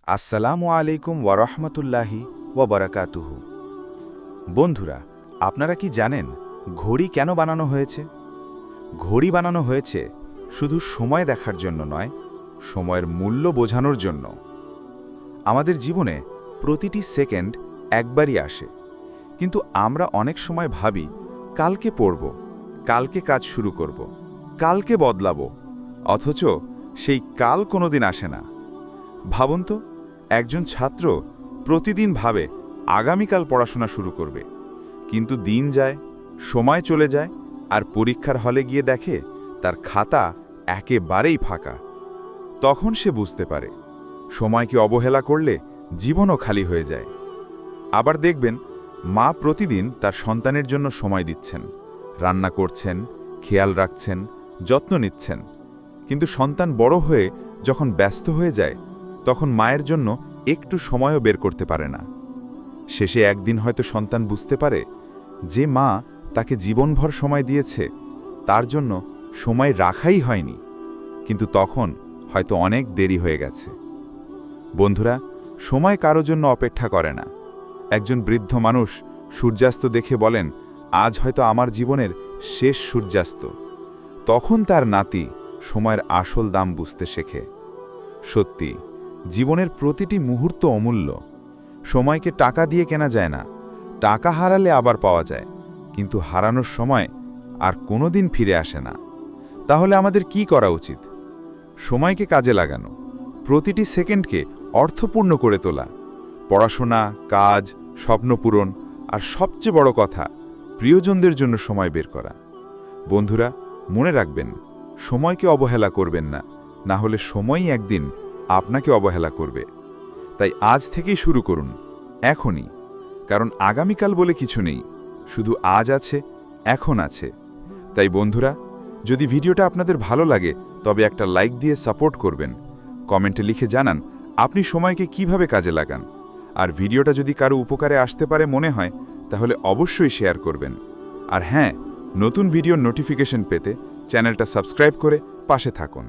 আসসালামু আলাইকুম ওয়ারহমতুল্লাহি ওয়াবারাকাতুহু। বন্ধুরা, আপনারা কি জানেন ঘড়ি কেন বানানো হয়েছে? ঘড়ি বানানো হয়েছে শুধু সময় দেখার জন্য নয়, সময়ের মূল্য বোঝানোর জন্য। আমাদের জীবনে প্রতিটি সেকেন্ড একবারই আসে, কিন্তু আমরা অনেক সময় ভাবি কালকে পড়ব, কালকে কাজ শুরু করব, কালকে বদলাবো, অথচ সেই কাল কোনোদিন আসে না। ভাবুন তো, একজন ছাত্র প্রতিদিন ভাবে আগামীকাল পড়াশোনা শুরু করবে, কিন্তু দিন যায়, সময় চলে যায়, আর পরীক্ষার হলে গিয়ে দেখে তার খাতা একেবারেই ফাঁকা। তখন সে বুঝতে পারে সময়কে অবহেলা করলে জীবনও খালি হয়ে যায়। আবার দেখবেন, মা প্রতিদিন তার সন্তানের জন্য সময় দিচ্ছেন, রান্না করছেন, খেয়াল রাখছেন, যত্ন নিচ্ছেন, কিন্তু সন্তান বড় হয়ে যখন ব্যস্ত হয়ে যায়, তখন মায়ের জন্য একটু সময়ও বের করতে পারে না। শেষে একদিন হয়তো সন্তান বুঝতে পারে যে মা তাকে জীবনভর সময় দিয়েছে, তার জন্য সময় রাখাই হয়নি, কিন্তু তখন হয়তো অনেক দেরি হয়ে গেছে। বন্ধুরা, সময় কারো জন্য অপেক্ষা করে না। একজন বৃদ্ধ মানুষ সূর্যাস্ত দেখে বলেন, আজ হয়তো আমার জীবনের শেষ সূর্যাস্ত। তখন তার নাতি সময়ের আসল দাম বুঝতে শেখে। সত্যি, জীবনের প্রতিটি মুহূর্ত অমূল্য। সময়কে টাকা দিয়ে কেনা যায় না। টাকা হারালে আবার পাওয়া যায়, কিন্তু হারানোর সময় আর কোনোদিন ফিরে আসে না। তাহলে আমাদের কি করা উচিত? সময়কে কাজে লাগানো, প্রতিটি সেকেন্ডকে অর্থপূর্ণ করে তোলা, পড়াশোনা, কাজ, স্বপ্ন পূরণ, আর সবচেয়ে বড় কথা, প্রিয়জনদের জন্য সময় বের করা। বন্ধুরা, মনে রাখবেন, সময়কে অবহেলা করবেন না, না হলে সময়ই একদিন আপনাকে অবহেলা করবে। তাই আজ থেকেই শুরু করুন, এখনই, কারণ আগামীকাল বলে কিছু নেই, শুধু আজ আছে, এখন আছে। তাই বন্ধুরা, যদি ভিডিওটা আপনাদের ভালো লাগে তবে একটা লাইক দিয়ে সাপোর্ট করবেন। কমেন্টে লিখে জানান আপনি সময়কে কিভাবে কাজে লাগান। আর ভিডিওটা যদি কারো উপকারে আসতে পারে মনে হয়, তাহলে অবশ্যই শেয়ার করবেন। আর হ্যাঁ, নতুন ভিডিওর নোটিফিকেশন পেতে চ্যানেলটা সাবস্ক্রাইব করে পাশে থাকুন।